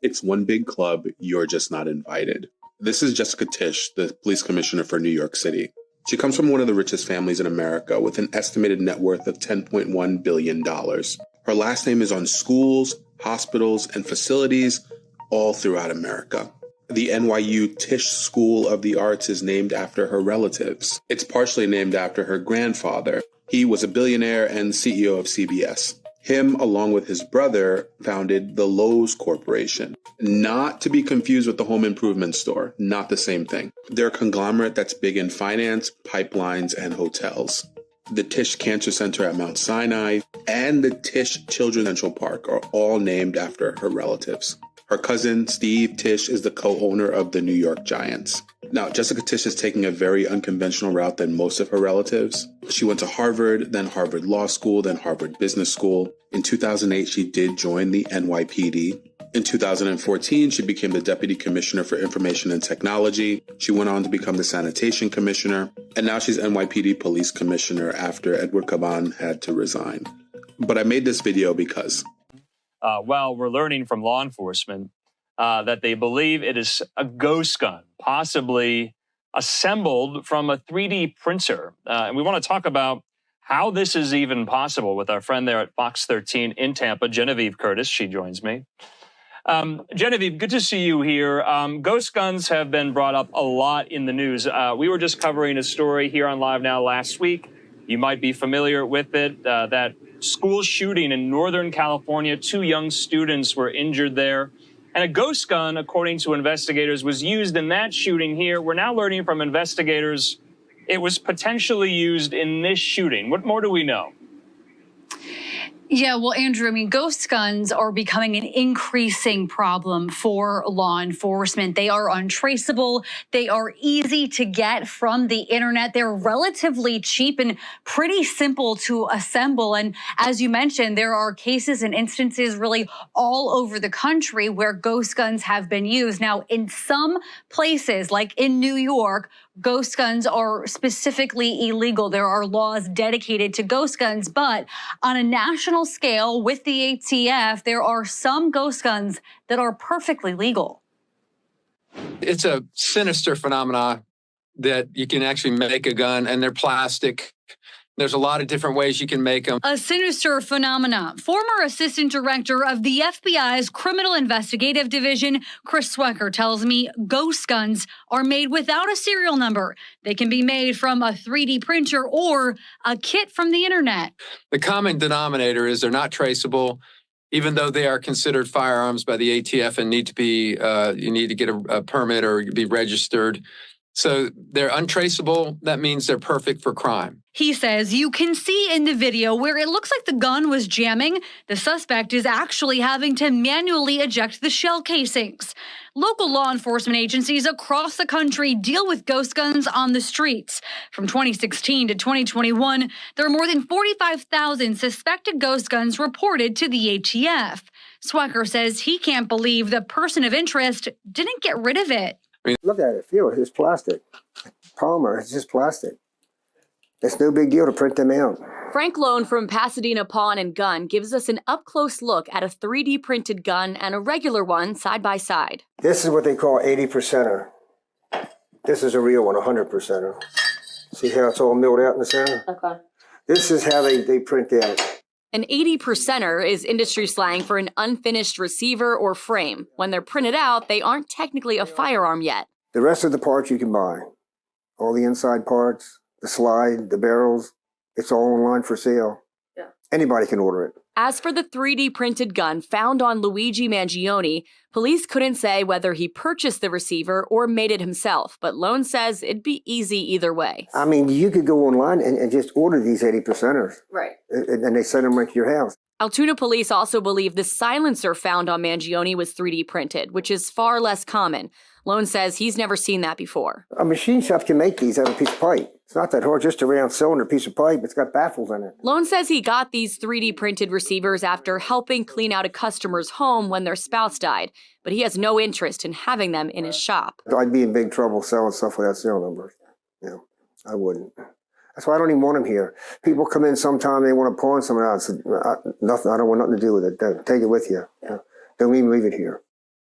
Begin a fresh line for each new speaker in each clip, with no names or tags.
It's one big club, you're just not invited. This is Jessica Tisch, the police commissioner for New York City. She comes from one of the richest families in America with an estimated net worth of $10.1 billion. Her last name is on schools, hospitals, and facilities all throughout America. The NYU Tisch School of the Arts is named after her relatives. It's partially named after her grandfather. He was a billionaire and CEO of CBS. Him, along with his brother, founded the Lowe's Corporation. Not to be confused with the home improvement store, not the same thing. They're a conglomerate that's big in finance, pipelines, and hotels. The Tisch Cancer Center at Mount Sinai and the Tisch Children's Central Park are all named after her relatives. Her cousin, Steve Tisch, is the co-owner of the New York Giants. Now, Jessica Tisch is taking a very unconventional route than most of her relatives. She went to Harvard, then Harvard Law School, then Harvard Business School. In 2008, she did join the NYPD. In 2014, she became the Deputy Commissioner for Information and Technology. She went on to become the Sanitation Commissioner. And now she's NYPD Police Commissioner after Edward Caban had to resign. But I made this video because
well, we're learning from law enforcement that they believe it is a ghost gun, possibly assembled from a 3D printer. And we want to talk about how this is even possible with our friend there at Fox 13 in Tampa, Genevieve Curtis. She joins me. Genevieve, good to see you here. Ghost guns have been brought up a lot in the news. We were just covering a story here on Live Now last week. You might be familiar with it, that school shooting in Northern California. 2 young students were injured there. And a ghost gun, according to investigators, was used in that shooting here. We're now learning from investigators it was potentially used in this shooting. What more do we know?
Yeah, well, Andrew, I mean, ghost guns are becoming an increasing problem for law enforcement. They are untraceable. They are easy to get from the internet. They're relatively cheap and pretty simple to assemble. And as you mentioned, there are cases and instances really all over the country where ghost guns have been used. Now, in some places, like in New York, ghost guns are specifically illegal. There are laws dedicated to ghost guns, but on a national scale with the ATF, there are some ghost guns that are perfectly legal.
It's a sinister phenomenon that you can actually make a gun, and they're plastic. There's a lot of different ways you can make them.
A sinister phenomena. Former assistant director of the FBI's Criminal Investigative Division, Chris Swecker, tells me ghost guns are made without a serial number. They can be made from a 3D printer or a kit from the internet.
The common denominator is they're not traceable, even though they are considered firearms by the ATF and need to be, you need to get a permit or be registered. So they're untraceable. That means they're perfect for crime.
He says you can see in the video where it looks like the gun was jamming. The suspect is actually having to manually eject the shell casings. Local law enforcement agencies across the country deal with ghost guns on the streets. From 2016 to 2021, there are more than 45,000 suspected ghost guns reported to the ATF. Swecker says he can't believe the person of interest didn't get rid of it.
Look at it, feel it, it's plastic. Polymer, it's just plastic. It's no big deal to print them out.
Frank Lone from Pasadena Pawn and Gun gives us an up-close look at a 3D printed gun and a regular one side by side.
This is what they call 80%er. This is a real one, 100%er. See how it's all milled out in the center?
Okay.
This is how they print out.
An 80%er is industry slang for an unfinished receiver or frame. When they're printed out, they aren't technically a firearm yet.
The rest of the parts you can buy. All the inside parts, the slide, the barrels, it's all online for sale. Yeah. Anybody can order it.
As for the 3D printed gun found on Luigi Mangione, police couldn't say whether he purchased the receiver or made it himself, but Lone says it'd be easy either way.
I mean, you could go online and just order these 80%ers.
Right.
And they send them right to your house.
Altoona police also believe the silencer found on Mangione was 3D printed, which is far less common. Lone says he's never seen that before.
A machine shop can make these out of a piece of pipe. It's not that hard, just a round cylinder piece of pipe. It's got baffles in it.
Lone says he got these 3D printed receivers after helping clean out a customer's home when their spouse died, but he has no interest in having them in his shop.
I'd be in big trouble selling stuff without serial numbers. Yeah, I wouldn't. That's why I don't even want them here. People come in sometime, they want to pawn something else. Nothing. I don't want nothing to do with it. Don't take it with you. Don't even leave it here.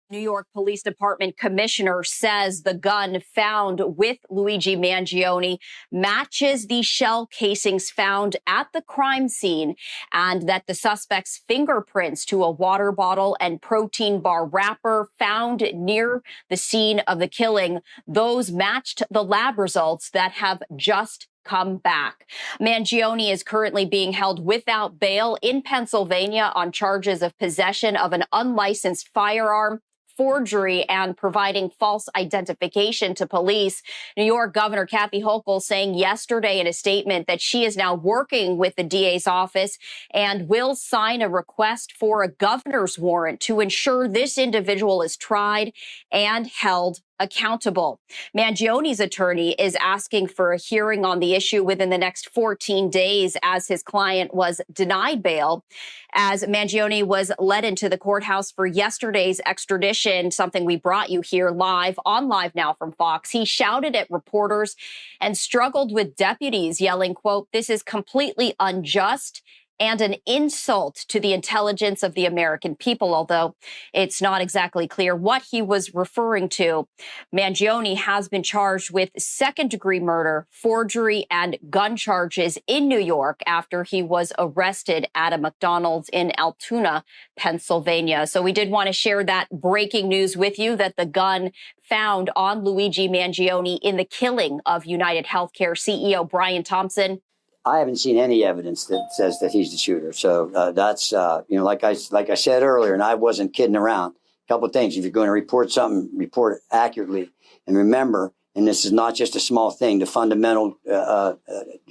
New York Police Department commissioner says the gun found with Luigi Mangione matches the shell casings found at the crime scene, and that the suspect's fingerprints to a water bottle and protein bar wrapper found near the scene of the killing, those matched the lab results that have just come back. Mangione is currently being held without bail in Pennsylvania on charges of possession of an unlicensed firearm, forgery, and providing false identification to police. New York Governor Kathy Hochul saying yesterday in a statement that she is now working with the DA's office and will sign a request for a governor's warrant to ensure this individual is tried and held accountable. Mangione's attorney is asking for a hearing on the issue within the next 14 days as his client was denied bail. As Mangione was led into the courthouse for yesterday's extradition, something we brought you here live Now from Fox, he shouted at reporters and struggled with deputies, yelling, quote, "This is completely unjust and an insult to the intelligence of the American people," although it's not exactly clear what he was referring to. Mangione has been charged with second-degree murder, forgery, and gun charges in New York after he was arrested at a McDonald's in Altoona, Pennsylvania. So we did want to share that breaking news with you, that the gun found on Luigi Mangione in the killing of United Healthcare CEO Brian Thompson.
I haven't seen any evidence that says that he's the shooter. So that's, like I said earlier, and I wasn't kidding around. A couple of things. If you're going to report something, report it accurately. And remember, and this is not just a small thing, the fundamental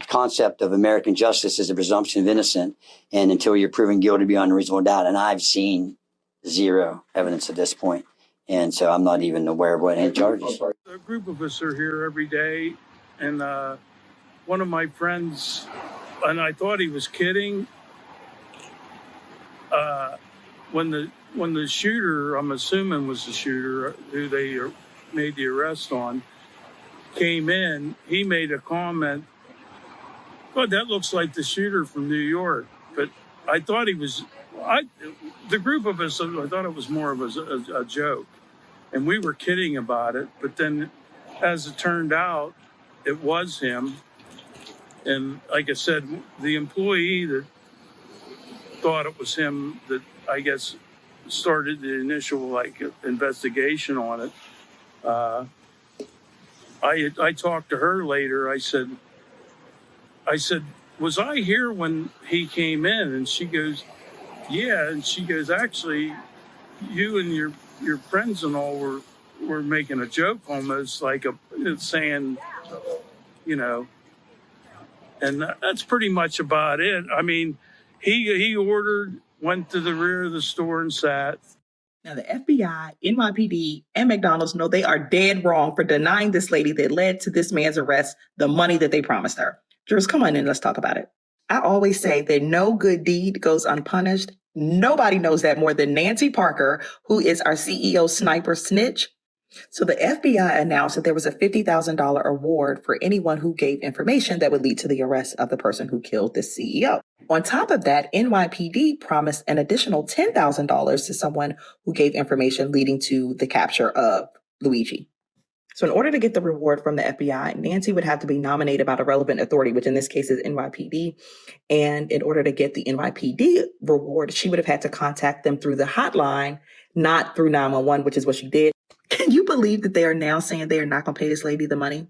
concept of American justice is a presumption of innocence, and until you're proven guilty beyond a reasonable doubt. And I've seen zero evidence at this point. And so I'm not even aware of what any charges.
A group of us are here every day, and one of my friends, and I thought he was kidding, when the shooter, I'm assuming was the shooter who they made the arrest on, came in, he made a comment, "God, that looks like the shooter from New York." But I thought the group of us, I thought it was more of a joke, and we were kidding about it. But then, as it turned out, it was him. And like I said, the employee that thought it was him that I guess started the initial investigation on it. I talked to her later. I said, "Was I here when he came in?" And she goes, "Yeah." And she goes, "Actually, you and your friends and all were making a joke, almost like saying, And that's pretty much about it. I mean, he went to the rear of the store and sat.
Now, the FBI, NYPD, and McDonald's know they are dead wrong for denying this lady that led to this man's arrest the money that they promised her. Jurors, come on in, let's talk about it. I always say that no good deed goes unpunished. Nobody knows that more than Nancy Parker, who is our CEO sniper snitch. So the FBI announced that there was a $50,000 award for anyone who gave information that would lead to the arrest of the person who killed the CEO. On top of that, NYPD promised an additional $10,000 to someone who gave information leading to the capture of Luigi. So in order to get the reward from the FBI, Nancy would have to be nominated by the relevant authority, which in this case is NYPD. And in order to get the NYPD reward, she would have had to contact them through the hotline, not through 911, which is what she did. Can you believe that they are now saying they are not going to pay this lady the money?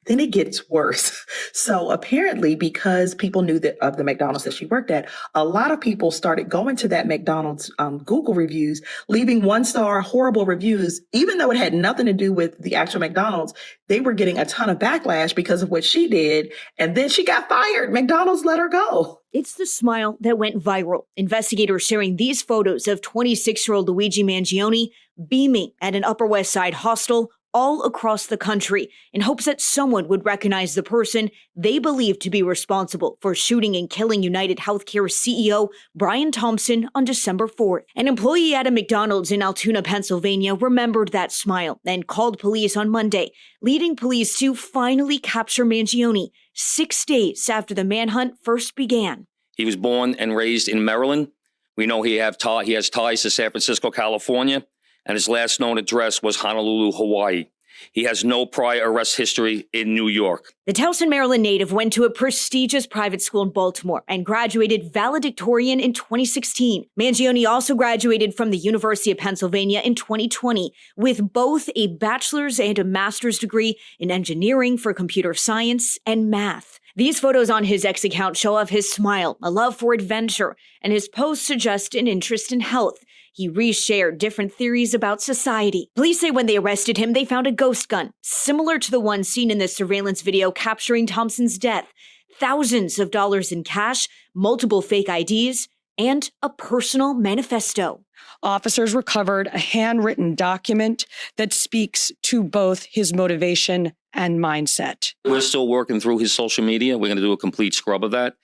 Then it gets worse. So apparently, because people knew that of the McDonald's that she worked at, a lot of people started going to that McDonald's Google reviews, leaving 1-star horrible reviews, even though it had nothing to do with the actual McDonald's. They were getting a ton of backlash because of what she did. And then she got fired. McDonald's let her go.
It's the smile that went viral. Investigators sharing these photos of 26-year-old Luigi Mangione beaming at an Upper West Side hostel all across the country in hopes that someone would recognize the person they believed to be responsible for shooting and killing United Healthcare CEO Brian Thompson on December 4th. An employee at a McDonald's in Altoona, Pennsylvania remembered that smile and called police on Monday, leading police to finally capture Mangione 6 days after the manhunt first began.
He was born and raised in Maryland. We know he has ties to San Francisco, California. and his last known address was Honolulu, Hawaii. He has no prior arrest history in New York.
The Towson, Maryland native went to a prestigious private school in Baltimore and graduated valedictorian in 2016. Mangione also graduated from the University of Pennsylvania in 2020 with both a bachelor's and a master's degree in engineering for computer science and math. These photos on his X account show off his smile, a love for adventure, and his posts suggest an interest in health. He reshared different theories about society. Police say when they arrested him, they found a ghost gun, similar to the one seen in the surveillance video capturing Thompson's death, thousands of dollars in cash, multiple fake IDs, and a personal manifesto.
Officers recovered a handwritten document that speaks to both his motivation and mindset.
We're still working through his social media. We're going to do a complete scrub of that.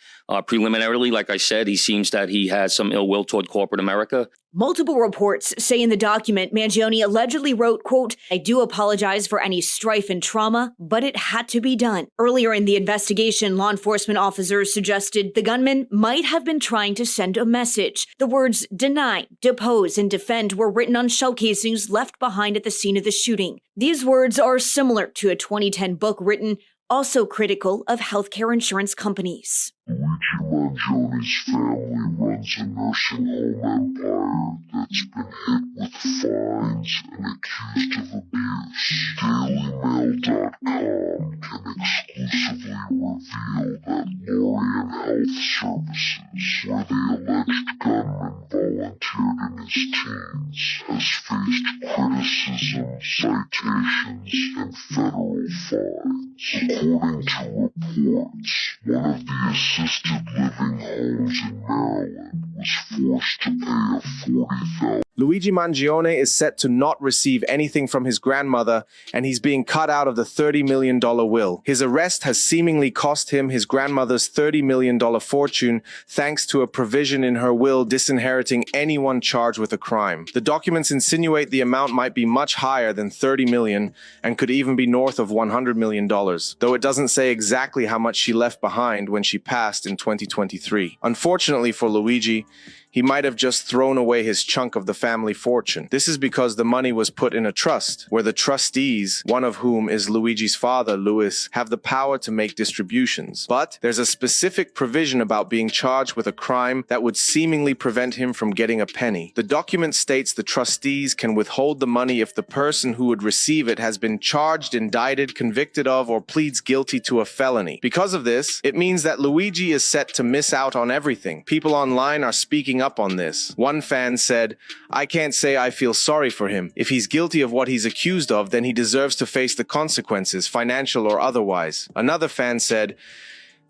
Preliminarily, like I said, he seems that he has some ill will toward corporate America.
Multiple reports say in the document, Mangione allegedly wrote, quote, "I do apologize for any strife and trauma, but it had to be done." Earlier in the investigation, law enforcement officers suggested the gunman might have been trying to send a message. The words deny, depose, and defend were written on shell casings left behind at the scene of the shooting. These words are similar to a 2010 book written also critical of healthcare insurance companies.
Luigi Mangione's family runs a nursing home empire that's been hit with fines and accused of abuse. DailyMail.com can exclusively reveal that Lorien Health Services, where the alleged gunman volunteered in his teens, has faced criticism, citations, and federal fines. According to reports, one of the assisted living homes in Maryland was forced to pay a $40,000.
Luigi Mangione is set to not receive anything from his grandmother, and he's being cut out of the $30 million will. His arrest has seemingly cost him his grandmother's $30 million fortune, thanks to a provision in her will disinheriting anyone charged with a crime. The documents insinuate the amount might be much higher than $30 million and could even be north of $100 million, though it doesn't say exactly how much she left behind when she passed in 2023. Unfortunately for Luigi, he might have just thrown away his chunk of the family fortune. This is because the money was put in a trust, where the trustees, one of whom is Luigi's father, Louis, have the power to make distributions. But there's a specific provision about being charged with a crime that would seemingly prevent him from getting a penny. The document states the trustees can withhold the money if the person who would receive it has been charged, indicted, convicted of, or pleads guilty to a felony. Because of this, it means that Luigi is set to miss out on everything. People online are speaking up on this. One fan said, "I can't say I feel sorry for him. If he's guilty of what he's accused of, then he deserves to face the consequences, financial or otherwise." Another fan said,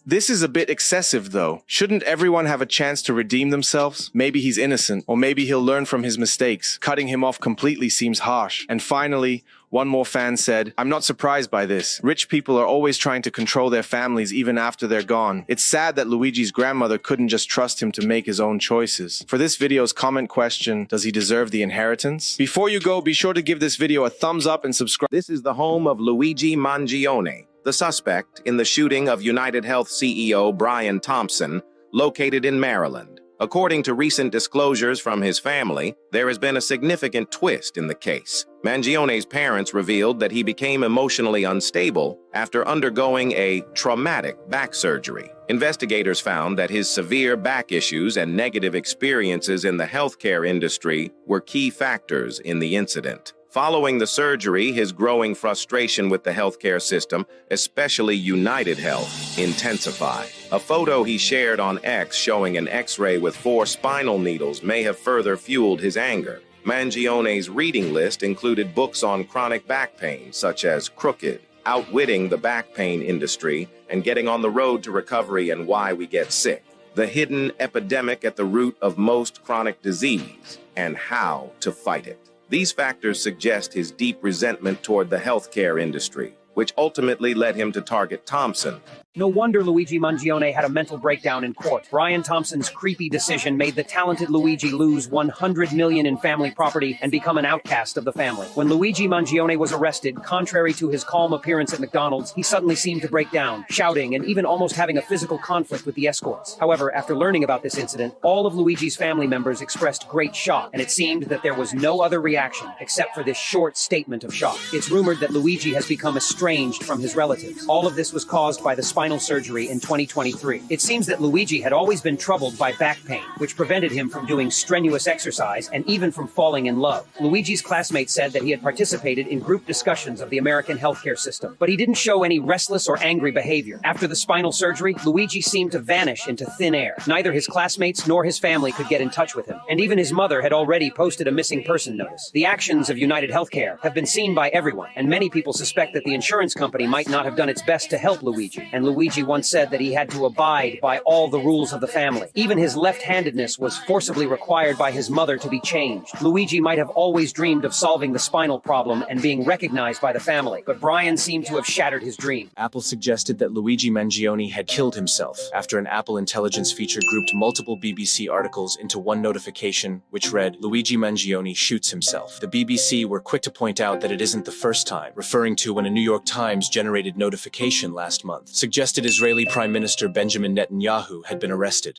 "This is a bit excessive though. Shouldn't everyone have a chance to redeem themselves? Maybe he's innocent, or maybe he'll learn from his mistakes. Cutting him off completely seems harsh." And finally, one more fan said, "I'm not surprised by this. Rich people are always trying to control their families even after they're gone. It's sad that Luigi's grandmother couldn't just trust him to make his own choices." For this video's comment question, does he deserve the inheritance? Before you go, be sure to give this video a thumbs up and subscribe.
This is the home of Luigi Mangione, the suspect in the shooting of United Health CEO Brian Thompson, located in Maryland. According to recent disclosures from his family, there has been a significant twist in the case. Mangione's parents revealed that he became emotionally unstable after undergoing a traumatic back surgery. Investigators found that his severe back issues and negative experiences in the healthcare industry were key factors in the incident. Following the surgery, his growing frustration with the healthcare system, especially United Health, intensified. A photo he shared on X showing an X-ray with 4 spinal needles may have further fueled his anger. Mangione's reading list included books on chronic back pain, such as Crooked, Outwitting the Back Pain Industry, and Getting on the Road to Recovery and Why We Get Sick, The Hidden Epidemic at the Root of Most Chronic Disease, and How to Fight It. These factors suggest his deep resentment toward the healthcare industry, which ultimately led him to target Thompson.
No wonder Luigi Mangione had a mental breakdown in court. Brian Thompson's creepy decision made the talented Luigi lose $100 million in family property and become an outcast of the family. When Luigi Mangione was arrested, contrary to his calm appearance at McDonald's, he suddenly seemed to break down, shouting and even almost having a physical conflict with the escorts. However, after learning about this incident, all of Luigi's family members expressed great shock, and it seemed that there was no other reaction except for this short statement of shock. It's rumored that Luigi has become estranged from his relatives. All of this was caused by the spinal surgery in 2023. It seems that Luigi had always been troubled by back pain, which prevented him from doing strenuous exercise and even from falling in love. Luigi's classmates said that he had participated in group discussions of the American healthcare system, but he didn't show any restless or angry behavior. After the spinal surgery, Luigi seemed to vanish into thin air. Neither his classmates nor his family could get in touch with him, and even his mother had already posted a missing person notice. The actions of United Healthcare have been seen by everyone, and many people suspect that the insurance company might not have done its best to help Luigi, and Luigi once said that he had to abide by all the rules of the family. Even his left-handedness was forcibly required by his mother to be changed. Luigi might have always dreamed of solving the spinal problem and being recognized by the family, but Brian seemed to have shattered his dream.
Apple suggested that Luigi Mangione had killed himself after an Apple intelligence feature grouped multiple BBC articles into one notification, which read, "Luigi Mangione shoots himself." The BBC were quick to point out that it isn't the first time, referring to when a New York Times generated notification last month suggested Israeli Prime Minister Benjamin Netanyahu had been arrested.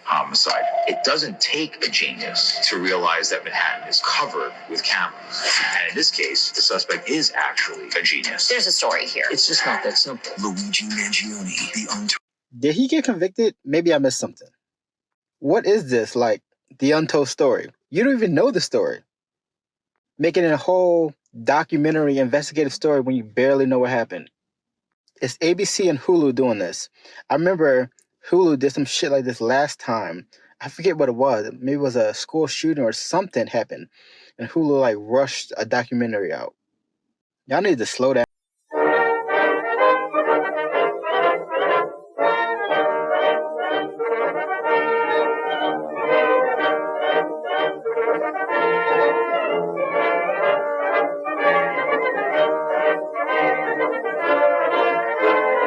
Homicide. It doesn't take a genius to realize that Manhattan is covered with cameras. And in this case, the suspect is actually a genius.
There's a story here.
It's just not that simple. Luigi Mangione, the Untold.
Did he get convicted? Maybe I missed something. What is this? Like, the untold story? You don't even know the story. Making it a whole documentary, investigative story when you barely know what happened. It's ABC and Hulu doing this. I remember Hulu did some shit like this last time. I forget what it was. Maybe it was a school shooting or something happened. And Hulu like rushed a documentary out. Y'all need to slow down.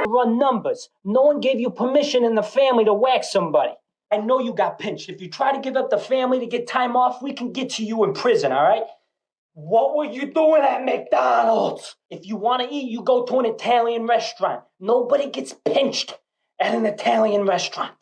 Run numbers. No one gave you permission in the family to whack somebody. I know you got pinched. If you try to give up the family to get time off, we can get to you in prison, all right? What were you doing at McDonald's? If you want to eat, you go to an Italian restaurant. Nobody gets pinched at an Italian restaurant.